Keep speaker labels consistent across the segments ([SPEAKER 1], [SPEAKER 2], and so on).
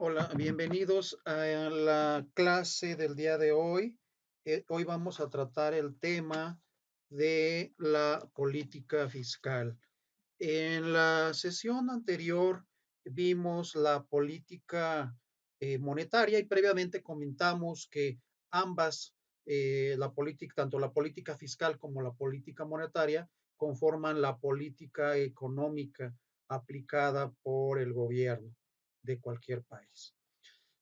[SPEAKER 1] Hola, bienvenidos a la clase del día de hoy. Hoy vamos a tratar el tema de la política fiscal. En la sesión anterior vimos la política monetaria y previamente comentamos que ambas, tanto la política fiscal como la política monetaria, conforman la política económica aplicada por el gobierno de cualquier país.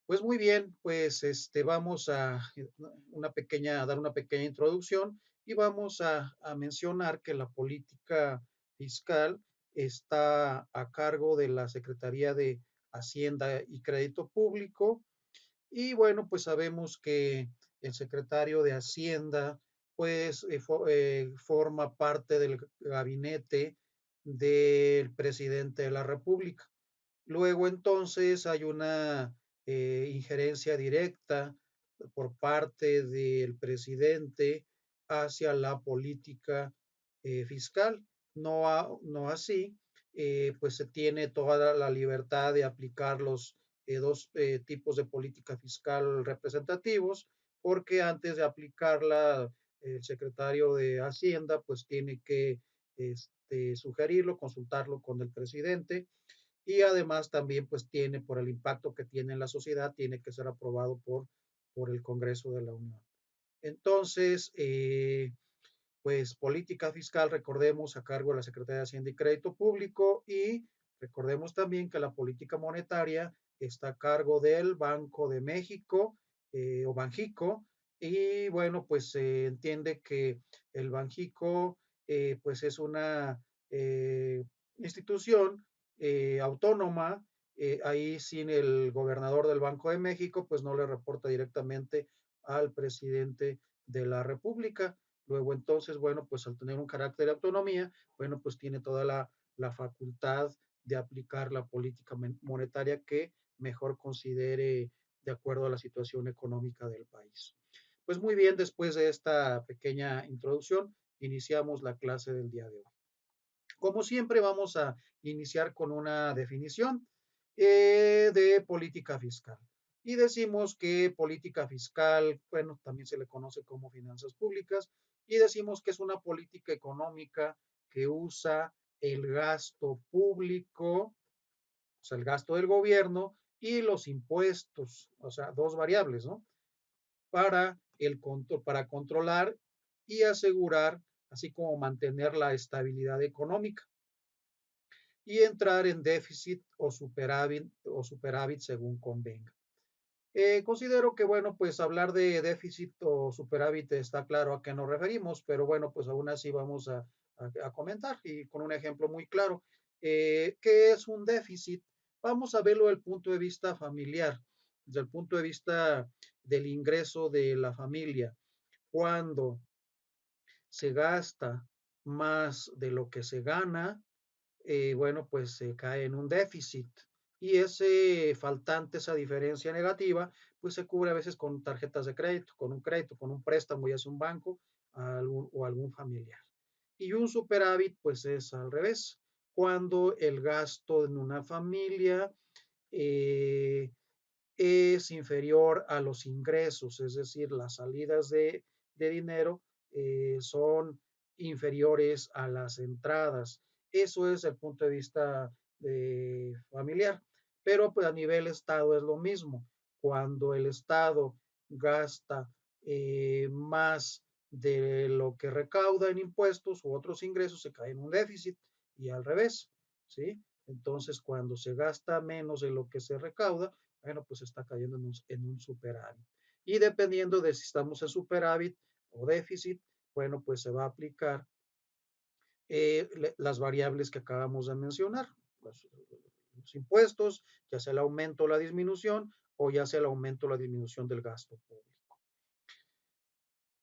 [SPEAKER 1] Pues muy bien, pues vamos a dar una pequeña introducción y vamos a mencionar que la política fiscal está a cargo de la Secretaría de Hacienda y Crédito Público. Y bueno, pues sabemos que el secretario de Hacienda, pues forma parte del gabinete del presidente de la República. Luego entonces hay una injerencia directa por parte del presidente hacia la política fiscal. No así, pues se tiene toda la libertad de aplicar los dos tipos de política fiscal representativos, porque antes de aplicarla, el secretario de Hacienda pues tiene que sugerirlo, consultarlo con el presidente y además también pues tiene, por el impacto que tiene en la sociedad, tiene que ser aprobado por el Congreso de la Unión. Entonces, pues política fiscal, recordemos, a cargo de la Secretaría de Hacienda y Crédito Público y recordemos también que la política monetaria está a cargo del Banco de México o Banjico y bueno, pues se entiende que el Banjico pues es una institución autónoma, ahí sin el gobernador del Banco de México, pues no le reporta directamente al presidente de la República. Luego entonces, bueno, pues al tener un carácter de autonomía, bueno, pues tiene toda la facultad de aplicar la política monetaria que mejor considere de acuerdo a la situación económica del país. Pues muy bien, después de esta pequeña introducción, iniciamos la clase del día de hoy. Como siempre, vamos a iniciar con una definición de política fiscal. Y decimos que política fiscal, bueno, también se le conoce como finanzas públicas, y decimos que es una política económica que usa el gasto público, o sea, el gasto del gobierno y los impuestos, o sea, dos variables, ¿no? Para controlar y asegurar, así como mantener la estabilidad económica y entrar en déficit o superávit según convenga. Considero que, bueno, pues hablar de déficit o superávit está claro a qué nos referimos, pero bueno, pues aún así vamos a comentar y con un ejemplo muy claro. ¿Qué es un déficit? Vamos a verlo desde el punto de vista familiar, desde el punto de vista del ingreso de la familia. Cuando se gasta más de lo que se gana, bueno, pues se cae en un déficit. Y ese faltante, esa diferencia negativa, pues se cubre a veces con tarjetas de crédito, con un préstamo, ya sea un banco o algún familiar. Y un superávit, pues es al revés. Cuando el gasto en una familia eh, es inferior a los ingresos, es decir, las salidas de dinero son inferiores a las entradas. Eso es el punto de vista familiar. Pero pues a nivel Estado es lo mismo. Cuando el Estado gasta más de lo que recauda en impuestos u otros ingresos, se cae en un déficit y al revés, ¿sí? Entonces, cuando se gasta menos de lo que se recauda, bueno, pues está cayendo en un superávit. Y dependiendo de si estamos en superávit o déficit, bueno, pues se va a aplicar las variables que acabamos de mencionar, los impuestos, ya sea el aumento o la disminución, o ya sea el aumento o la disminución del gasto público.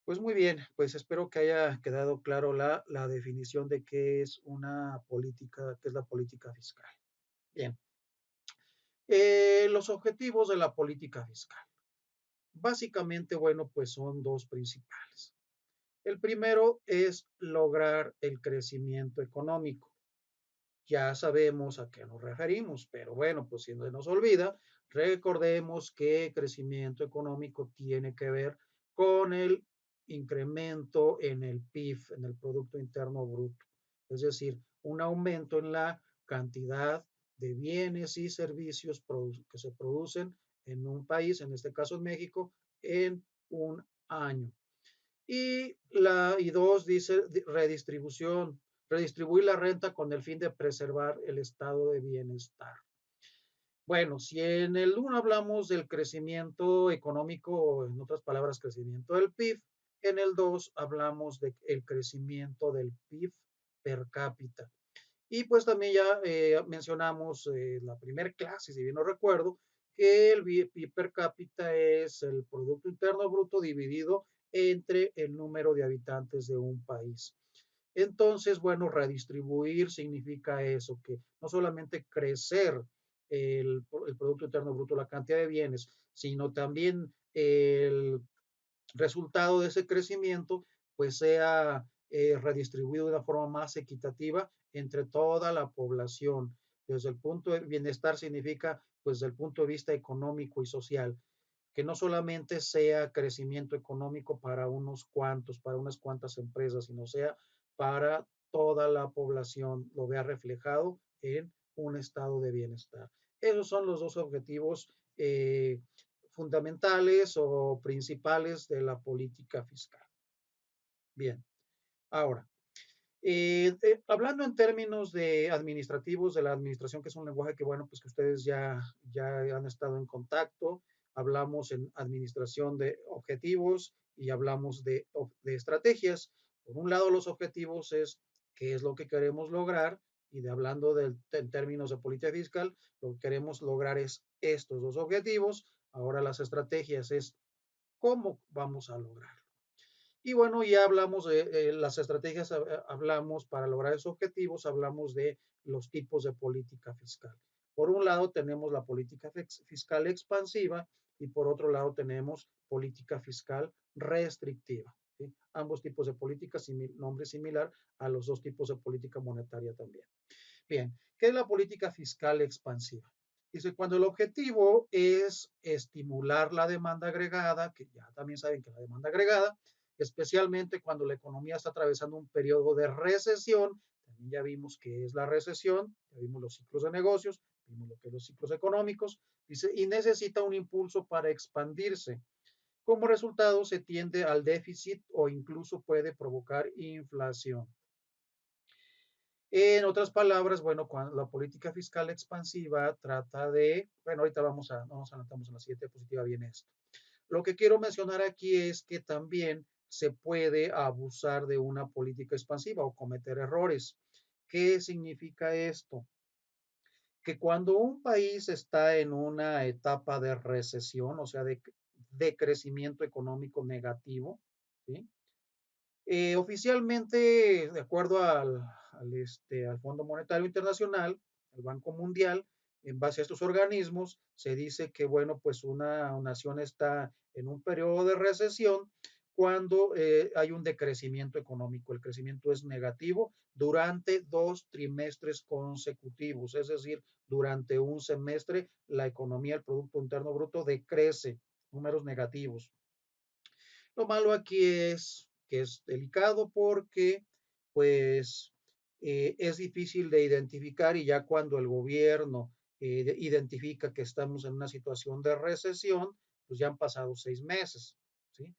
[SPEAKER 1] Pues muy bien, pues espero que haya quedado claro la definición de qué es una política, qué es la política fiscal. Bien, los objetivos de la política fiscal. Básicamente, bueno, pues son dos principales. El primero es lograr el crecimiento económico. ya sabemos a qué nos referimos, pero bueno, pues si no se nos olvida, recordemos que crecimiento económico tiene que ver con el incremento en el PIB, en el Producto Interno Bruto, es decir, un aumento en la cantidad de bienes y servicios que se producen en un país, en este caso en México, en un año. Y dos dice redistribución, redistribuir la renta con el fin de preservar el estado de bienestar. Bueno, si en el uno hablamos del crecimiento económico, o en otras palabras, crecimiento del PIB, en el 2 hablamos del crecimiento del PIB per cápita. Y pues también ya mencionamos la primera clase, si bien no recuerdo, que el PIB per cápita es el Producto Interno Bruto dividido entre el número de habitantes de un país. Entonces, bueno, redistribuir significa eso, que no solamente crecer el Producto Interno Bruto, la cantidad de bienes, sino también el resultado de ese crecimiento, pues sea redistribuido de una forma más equitativa entre toda la población. Desde el punto de bienestar significa, pues, desde el punto de vista económico y social, que no solamente sea crecimiento económico para unos cuantos, para unas cuantas empresas, sino sea para toda la población, lo vea reflejado en un estado de bienestar. Esos son los dos objetivos fundamentales o principales de la política fiscal. Bien, ahora, hablando en términos de administrativos, de la administración, que es un lenguaje que, bueno, pues que ustedes ya han estado en contacto, hablamos en administración de objetivos y hablamos de estrategias. Por un lado, los objetivos es qué es lo que queremos lograr y hablando en términos de política fiscal, lo que queremos lograr es estos dos objetivos. Ahora las estrategias es cómo vamos a lograrlo. Y bueno, ya hablamos de las estrategias, hablamos para lograr esos objetivos, hablamos de los tipos de política fiscal. Por un lado tenemos la política fiscal expansiva y por otro lado tenemos política fiscal restrictiva. ¿Sí? Ambos tipos de política, nombre similar a los dos tipos de política monetaria también. Bien, ¿qué es la política fiscal expansiva? Dice, cuando el objetivo es estimular la demanda agregada, que ya también saben que la demanda agregada, especialmente cuando la economía está atravesando un periodo de recesión, también ya vimos qué es la recesión, ya vimos los ciclos de negocios, vimos lo que son los ciclos económicos, dice, y necesita un impulso para expandirse. Como resultado, se tiende al déficit o incluso puede provocar inflación. En otras palabras, bueno, cuando la política fiscal expansiva trata de, bueno, ahorita no nos adelantamos en la siguiente diapositiva bien esto. Lo que quiero mencionar aquí es que también se puede abusar de una política expansiva o cometer errores. ¿Qué significa esto? Que cuando un país está en una etapa de recesión, o sea, de crecimiento económico negativo, ¿sí? Oficialmente, de acuerdo al Fondo Monetario Internacional, al Banco Mundial, en base a estos organismos, se dice que, bueno, pues una nación está en un periodo de recesión cuando hay un decrecimiento económico. El crecimiento es negativo durante 2 trimestres consecutivos, es decir, durante un semestre la economía, el Producto Interno Bruto decrece, números negativos. Lo malo aquí es que es delicado porque, pues, es difícil de identificar y ya cuando el gobierno identifica que estamos en una situación de recesión, pues ya han pasado 6 meses, ¿sí?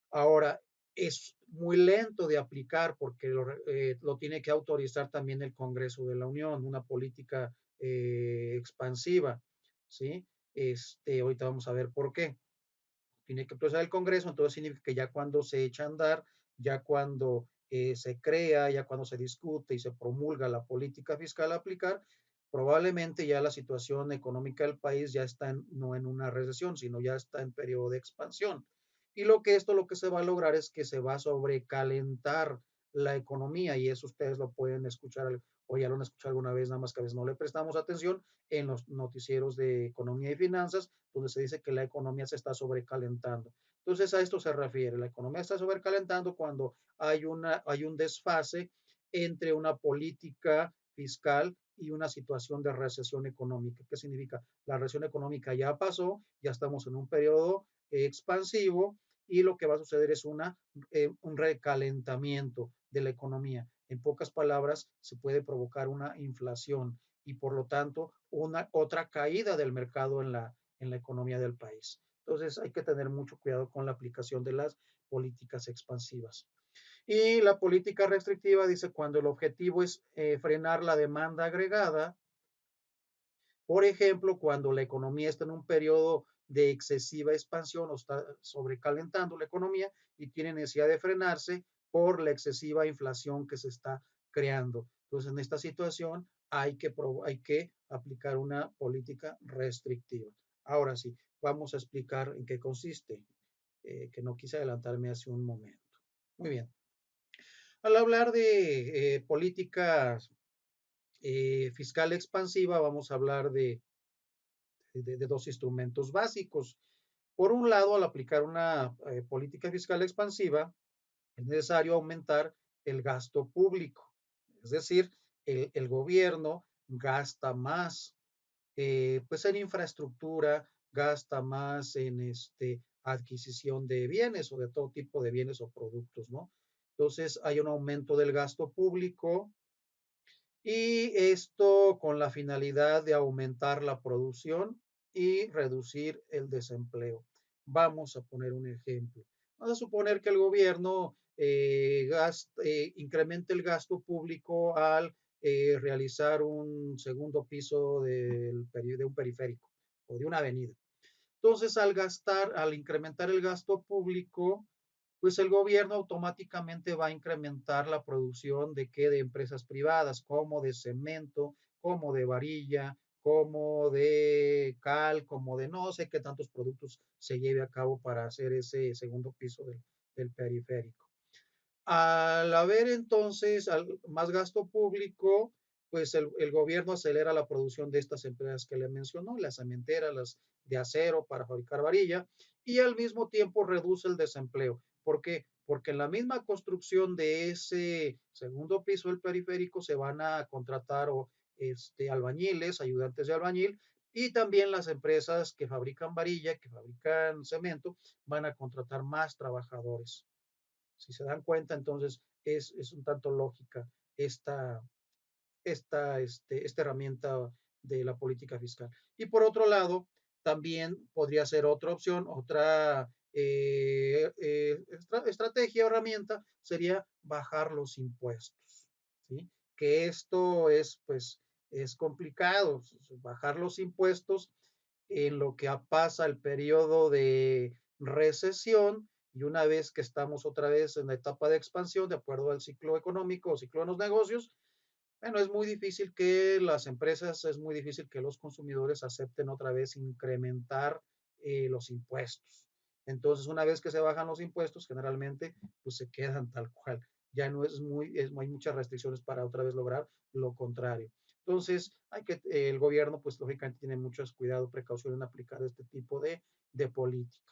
[SPEAKER 1] Ahora, es muy lento de aplicar porque lo tiene que autorizar también el Congreso de la Unión, una política expansiva, ¿sí? Ahorita vamos a ver por qué tiene que procesar el Congreso, entonces significa que ya cuando se echa a andar, ya cuando se crea, ya cuando se discute y se promulga la política fiscal a aplicar, probablemente ya la situación económica del país ya está no en una recesión, sino ya está en periodo de expansión. Y lo que se va a lograr es que se va a sobrecalentar la economía y eso ustedes lo pueden escuchar o ya lo han escuchado alguna vez, nada más que a veces no le prestamos atención en los noticieros de economía y finanzas, donde se dice que la economía se está sobrecalentando. Entonces a esto se refiere, la economía está sobrecalentando cuando hay un desfase entre una política fiscal y una situación de recesión económica. ¿Qué significa? La recesión económica ya pasó, ya estamos en un periodo expansivo y lo que va a suceder es un recalentamiento de la economía. En pocas palabras, se puede provocar una inflación y por lo tanto otra caída del mercado en la economía del país. Entonces hay que tener mucho cuidado con la aplicación de las políticas expansivas. Y la política restrictiva dice cuando el objetivo es frenar la demanda agregada, por ejemplo, cuando la economía está en un periodo de excesiva expansión o está sobrecalentando la economía y tiene necesidad de frenarse por la excesiva inflación que se está creando. Entonces, en esta situación hay que aplicar una política restrictiva. Ahora sí, vamos a explicar en qué consiste, que no quise adelantarme hace un momento. Muy bien. Al hablar de política fiscal expansiva, vamos a hablar de dos instrumentos básicos. Por un lado, al aplicar una política fiscal expansiva, es necesario aumentar el gasto público. Es decir, el gobierno gasta más pues en infraestructura, gasta más en adquisición de bienes o de todo tipo de bienes o productos, ¿no? Entonces hay un aumento del gasto público y esto con la finalidad de aumentar la producción y reducir el desempleo. Vamos a poner un ejemplo. Vamos a suponer que el gobierno incremente el gasto público al realizar un segundo piso de un periférico o de una avenida. Entonces, al incrementar el gasto público, pues el gobierno automáticamente va a incrementar la producción de qué, de empresas privadas, como de cemento, como de varilla, como de cal, como de no sé qué tantos productos se lleve a cabo para hacer ese segundo piso del periférico. Al haber entonces más gasto público, pues el gobierno acelera la producción de estas empresas que le mencionó, las cementeras, las de acero para fabricar varilla, y al mismo tiempo reduce el desempleo. ¿Por qué? Porque en la misma construcción de ese segundo piso del periférico se van a contratar albañiles, ayudantes de albañil, y también las empresas que fabrican varilla, que fabrican cemento, van a contratar más trabajadores. Si se dan cuenta, entonces es un tanto lógica esta, esta herramienta de la política fiscal. Y por otro lado, también podría ser otra opción, otra estrategia o herramienta sería bajar los impuestos, ¿sí? Que esto pues, es complicado, bajar los impuestos en lo que pasa el periodo de recesión y una vez que estamos otra vez en la etapa de expansión, de acuerdo al ciclo económico o ciclo de los negocios, bueno, es muy difícil que las empresas, es muy difícil que los consumidores acepten otra vez incrementar los impuestos. Entonces, una vez que se bajan los impuestos, generalmente, pues se quedan tal cual. Ya no hay muchas restricciones para otra vez lograr lo contrario. Entonces, el gobierno, pues lógicamente tiene mucho cuidado, precaución en aplicar este tipo de política.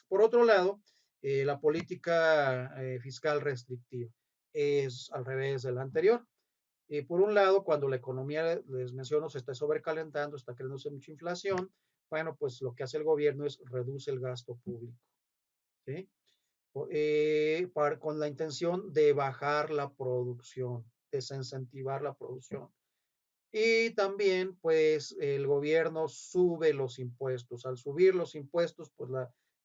[SPEAKER 1] Por otro lado, la política fiscal restrictiva es al revés de la anterior. Por un lado, cuando la economía, les menciono, se está sobrecalentando, está creándose mucha inflación, bueno, pues lo que hace el gobierno es reduce el gasto público, ¿sí? Con la intención de bajar la producción, desincentivar la producción. Y también, pues, el gobierno sube los impuestos. Al subir los impuestos, pues,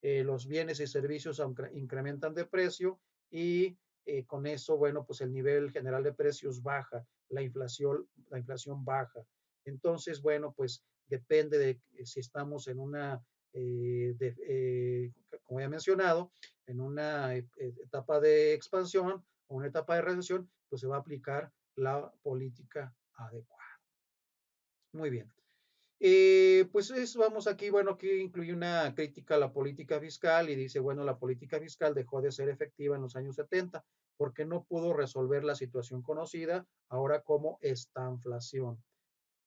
[SPEAKER 1] los bienes y servicios incrementan de precio y con eso, bueno, pues el nivel general de precios baja, la inflación baja. Entonces, bueno, pues depende de si estamos en una, como ya he mencionado, en una etapa de expansión o una etapa de recesión, pues se va a aplicar la política adecuada. Muy bien. Pues eso vamos aquí, bueno, aquí incluye una crítica a la política fiscal y dice, bueno, la política fiscal dejó de ser efectiva en los años 70 porque no pudo resolver la situación conocida ahora como estanflación,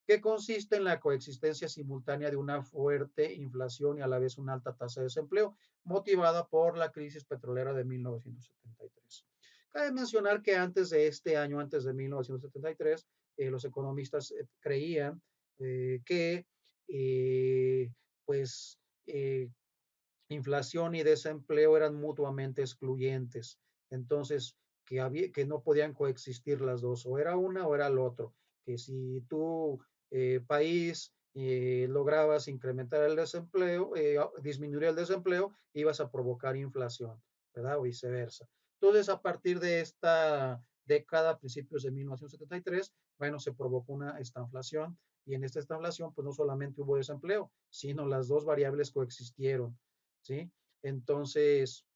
[SPEAKER 1] que consiste en la coexistencia simultánea de una fuerte inflación y a la vez una alta tasa de desempleo, motivada por la crisis petrolera de 1973. Cabe mencionar que antes de este año, antes de 1973, los economistas creían que pues inflación y desempleo eran mutuamente excluyentes. Entonces, que no podían coexistir las dos, o era una o era el otro. Que si tu país lograbas incrementar el desempleo, disminuir el desempleo, ibas a provocar inflación, ¿verdad? O viceversa. Entonces, a partir de esta década, principios de 1973, bueno, se provocó esta inflación, y en esta inflación, pues no solamente hubo desempleo, sino las dos variables coexistieron. ¿Sí? Entonces,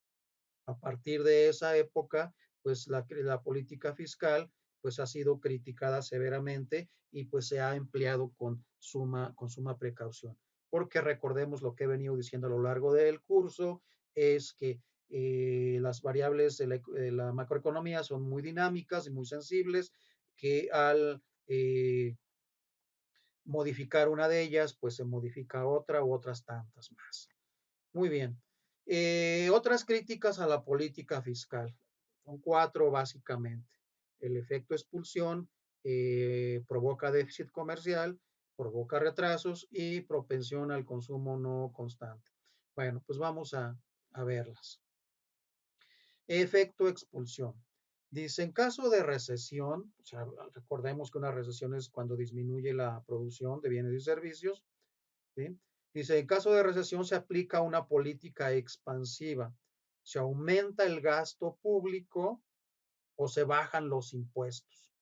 [SPEAKER 1] a partir de esa época, pues la política fiscal pues ha sido criticada severamente y pues se ha empleado con suma precaución. Porque recordemos lo que he venido diciendo a lo largo del curso, es que las variables de la macroeconomía son muy dinámicas y muy sensibles, que al modificar una de ellas, pues se modifica otra u otras tantas más. Muy bien. Otras críticas a la política fiscal. Son cuatro básicamente. El efecto expulsión provoca déficit comercial, provoca retrasos y propensión al consumo no constante. Bueno, pues vamos a verlas. Efecto expulsión. Dice, en caso de recesión, o sea, recordemos que una recesión es cuando disminuye la producción de bienes y servicios, ¿sí? Dice, en caso de recesión se aplica una política expansiva. Se aumenta el gasto público o se bajan los impuestos.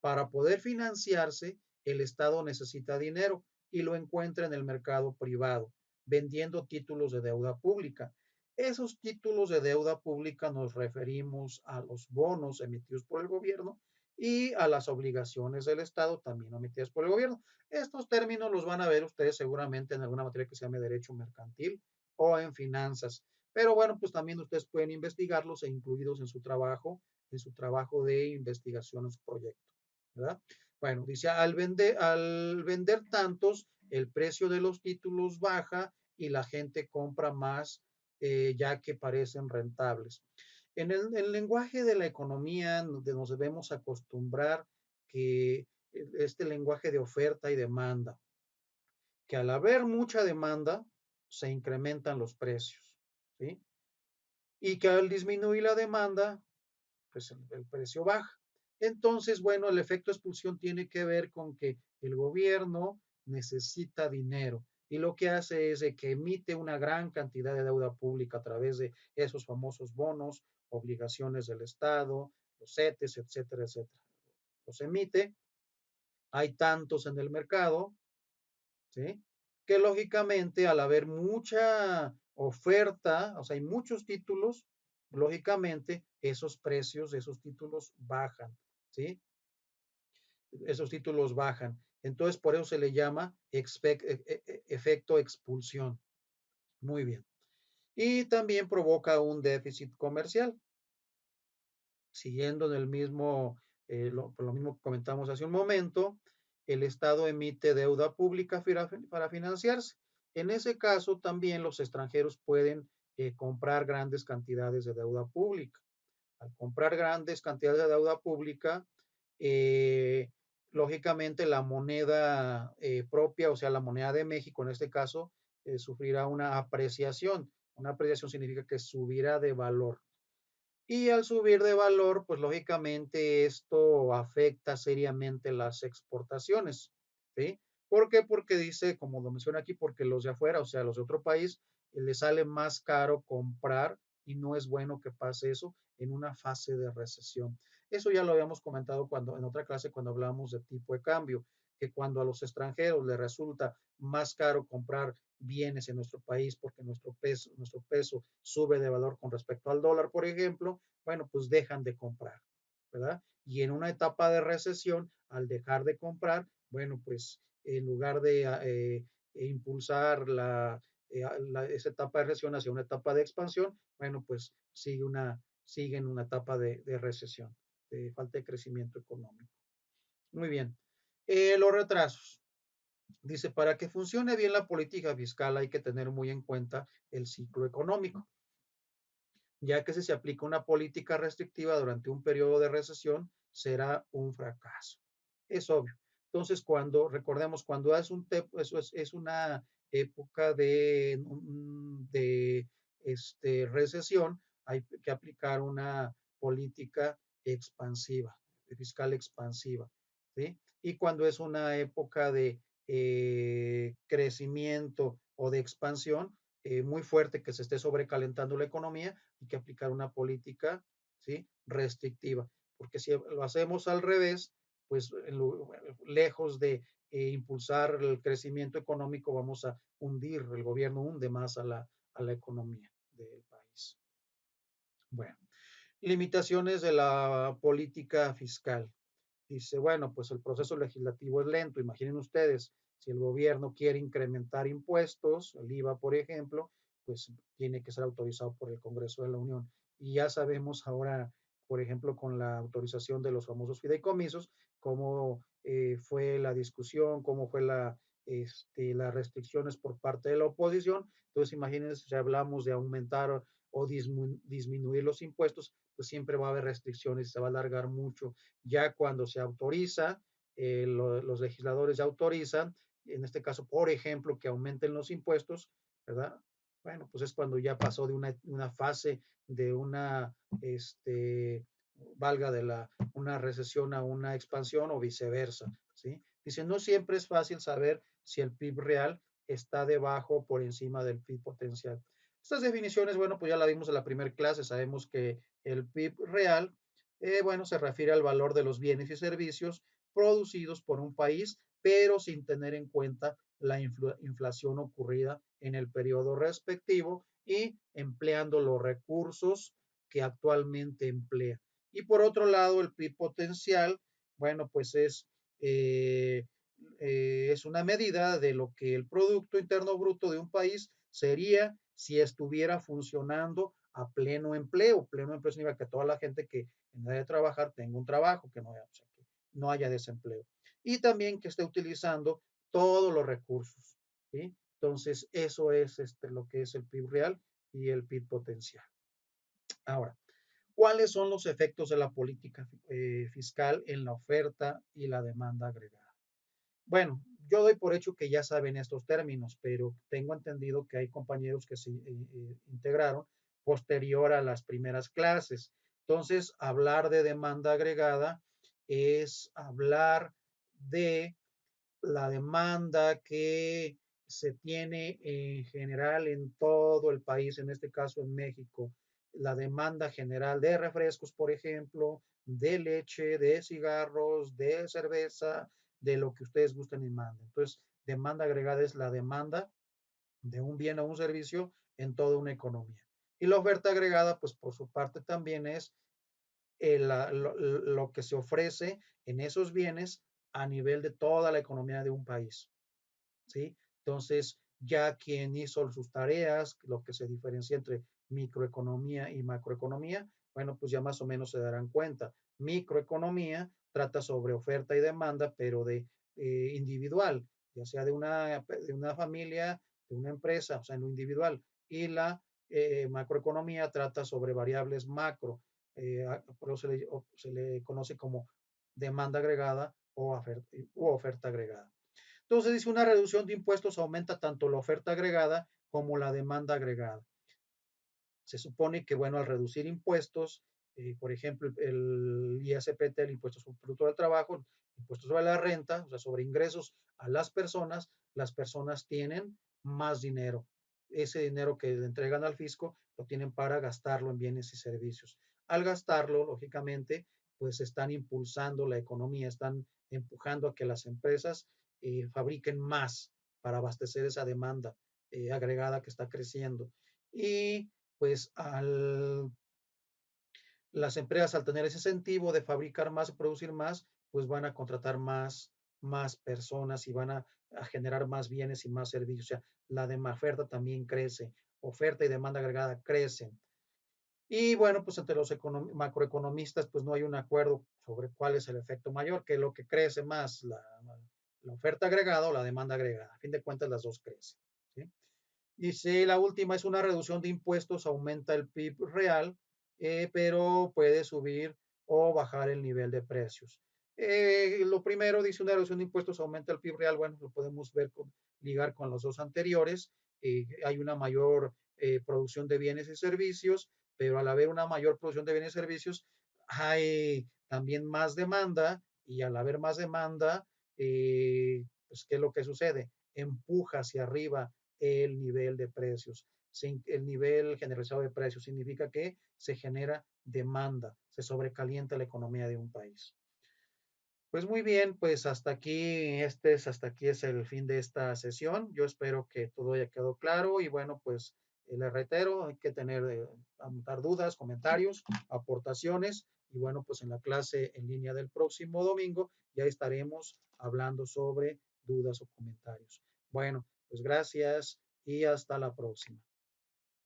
[SPEAKER 1] Para poder financiarse, el Estado necesita dinero y lo encuentra en el mercado privado, vendiendo títulos de deuda pública. Esos títulos de deuda pública nos referimos a los bonos emitidos por el gobierno y a las obligaciones del Estado también emitidas por el gobierno. Estos términos los van a ver ustedes seguramente en alguna materia que se llame derecho mercantil o en finanzas. Pero bueno, pues también ustedes pueden investigarlos e incluidos en su trabajo de investigación, en su proyecto, ¿verdad? Bueno, dice, al vender tantos, el precio de los títulos baja y la gente compra más ya que parecen rentables. En el lenguaje de la economía nos debemos acostumbrar que este lenguaje de oferta y demanda, que al haber mucha demanda, se incrementan los precios, ¿sí? Y que al disminuir la demanda, pues el precio baja. Entonces, bueno, el efecto expulsión tiene que ver con que el gobierno necesita dinero y lo que hace es de que emite una gran cantidad de deuda pública a través de esos famosos bonos, obligaciones del Estado, los CETES, etcétera, etcétera. Los emite, hay tantos en el mercado, ¿sí? Que lógicamente al haber mucha oferta, o sea, hay muchos títulos, lógicamente esos precios de esos títulos bajan, ¿sí? Esos títulos bajan. Entonces, por eso se le llama efecto expulsión. Muy bien. Y también provoca un déficit comercial. Siguiendo en el mismo, lo mismo que comentamos hace un momento, el Estado emite deuda pública para financiarse. En ese caso, también los extranjeros pueden comprar grandes cantidades de deuda pública. Al comprar grandes cantidades de deuda pública, eh, lógicamente la moneda propia, o sea, la moneda de México en este caso, sufrirá una apreciación. Una apreciación significa que subirá de valor. Y al subir de valor, pues lógicamente esto afecta seriamente las exportaciones, ¿sí? ¿Por qué? Porque dice, como lo menciona aquí, porque los de afuera, o sea, los de otro país, les sale más caro comprar y no es bueno que pase eso en una fase de recesión. Eso ya lo habíamos comentado en otra clase cuando hablamos de tipo de cambio, que cuando a los extranjeros les resulta más caro comprar bienes en nuestro país porque nuestro peso sube de valor con respecto al dólar, por ejemplo, bueno, pues dejan de comprar, ¿verdad? Y en una etapa de recesión, al dejar de comprar, bueno, pues en lugar de impulsar esa etapa de recesión hacia una etapa de expansión, bueno, pues siguen una etapa de recesión, de falta de crecimiento económico. Muy bien. Los retrasos. Dice, para que funcione bien la política fiscal hay que tener muy en cuenta el ciclo económico, ya que si se aplica una política restrictiva durante un periodo de recesión, será un fracaso. es obvio. Entonces, recordemos, cuando eso es una época de recesión, hay que aplicar una política expansiva, fiscal expansiva, ¿sí? Y cuando es una época de crecimiento o de expansión muy fuerte, que se esté sobrecalentando la economía, hay que aplicar una política, ¿sí?, restrictiva, porque si lo hacemos al revés, pues lejos de impulsar el crecimiento económico, vamos a hundir, el gobierno hunde más a la economía del país. Bueno, limitaciones de la política fiscal. Dice, bueno, pues el proceso legislativo es lento. Imaginen ustedes, si el gobierno quiere incrementar impuestos, el IVA, por ejemplo, pues tiene que ser autorizado por el Congreso de la Unión. Y ya sabemos ahora, por ejemplo, con la autorización de los famosos fideicomisos, cómo fue la discusión, cómo fue las restricciones por parte de la oposición. Entonces, imagínense, si hablamos de aumentar o disminuir los impuestos, pues siempre va a haber restricciones y se va a alargar mucho. Ya cuando se autoriza, los legisladores ya autorizan, en este caso, por ejemplo, que aumenten los impuestos, ¿verdad? Bueno, pues es cuando ya pasó de una fase de valga una recesión a una expansión o viceversa, ¿sí? Dice, no siempre es fácil saber si el PIB real está debajo o por encima del PIB potencial. Estas definiciones, bueno, pues ya la vimos en la primera clase, sabemos que el PIB real, bueno, se refiere al valor de los bienes y servicios producidos por un país, pero sin tener en cuenta la inflación ocurrida en el periodo respectivo y empleando los recursos que actualmente emplea. Y por otro lado, el PIB potencial, bueno, pues es una medida de lo que el Producto Interno Bruto de un país sería si estuviera funcionando a pleno empleo. Pleno empleo significa que toda la gente que en vez de trabajar tenga un trabajo, que no haya desempleo. Y también que esté utilizando todos los recursos, ¿sí? Entonces, eso es lo que es el PIB real y el PIB potencial. Ahora, ¿cuáles son los efectos de la política fiscal en la oferta y la demanda agregada? Bueno, yo doy por hecho que ya saben estos términos, pero tengo entendido que hay compañeros que se integraron posterior a las primeras clases. Entonces, hablar de demanda agregada es hablar de la demanda que se tiene en general en todo el país, en este caso en México, la demanda general de refrescos, por ejemplo, de leche, de cigarros, de cerveza, de lo que ustedes gusten y manden. Entonces, demanda agregada es la demanda de un bien o un servicio en toda una economía. Y la oferta agregada, pues por su parte también es lo que se ofrece en esos bienes a nivel de toda la economía de un país, ¿sí? Entonces, ya quien hizo sus tareas, lo que se diferencia entre microeconomía y macroeconomía, bueno, pues ya más o menos se darán cuenta. Microeconomía trata sobre oferta y demanda, pero de individual, ya sea de una familia, de una empresa, o sea, en lo individual. Y la macroeconomía trata sobre variables macro, por eso se le conoce como demanda agregada u oferta agregada. Entonces dice, una reducción de impuestos aumenta tanto la oferta agregada como la demanda agregada. Se supone que, bueno, al reducir impuestos, por ejemplo, el ISPT, el impuesto sobre el producto del trabajo, el impuesto sobre la renta, o sea, sobre ingresos a las personas tienen más dinero. Ese dinero que le entregan al fisco lo tienen para gastarlo en bienes y servicios. Al gastarlo, lógicamente, pues están impulsando la economía, están empujando a que las empresas fabriquen más para abastecer esa demanda agregada que está creciendo. Y pues las empresas al tener ese incentivo de fabricar más y producir más, pues van a contratar más personas y van a generar más bienes y más servicios. O sea, la oferta también crece, oferta y demanda agregada crecen. Y bueno, pues entre los macroeconomistas, pues no hay un acuerdo sobre cuál es el efecto mayor, que lo que crece más, la oferta agregada o la demanda agregada. A fin de cuentas, las dos crecen, ¿sí? Y si la última es una reducción de impuestos, aumenta el PIB real, pero puede subir o bajar el nivel de precios. Lo primero, dice una reducción de impuestos aumenta el PIB real. Bueno, lo podemos ligar con los dos anteriores. Hay una mayor producción de bienes y servicios, pero al haber una mayor producción de bienes y servicios, hay también más demanda, y al haber más demanda, pues, ¿qué es lo que sucede? Empuja hacia arriba el nivel de precios. El nivel generalizado de precios significa que se genera demanda, se sobrecalienta la economía de un país. Pues muy bien, pues hasta aquí es el fin de esta sesión. Yo espero que todo haya quedado claro y bueno, pues le reitero, hay que anotar dudas, comentarios, aportaciones y bueno, pues en la clase en línea del próximo domingo ya estaremos hablando sobre dudas o comentarios. Bueno, pues gracias y hasta la próxima.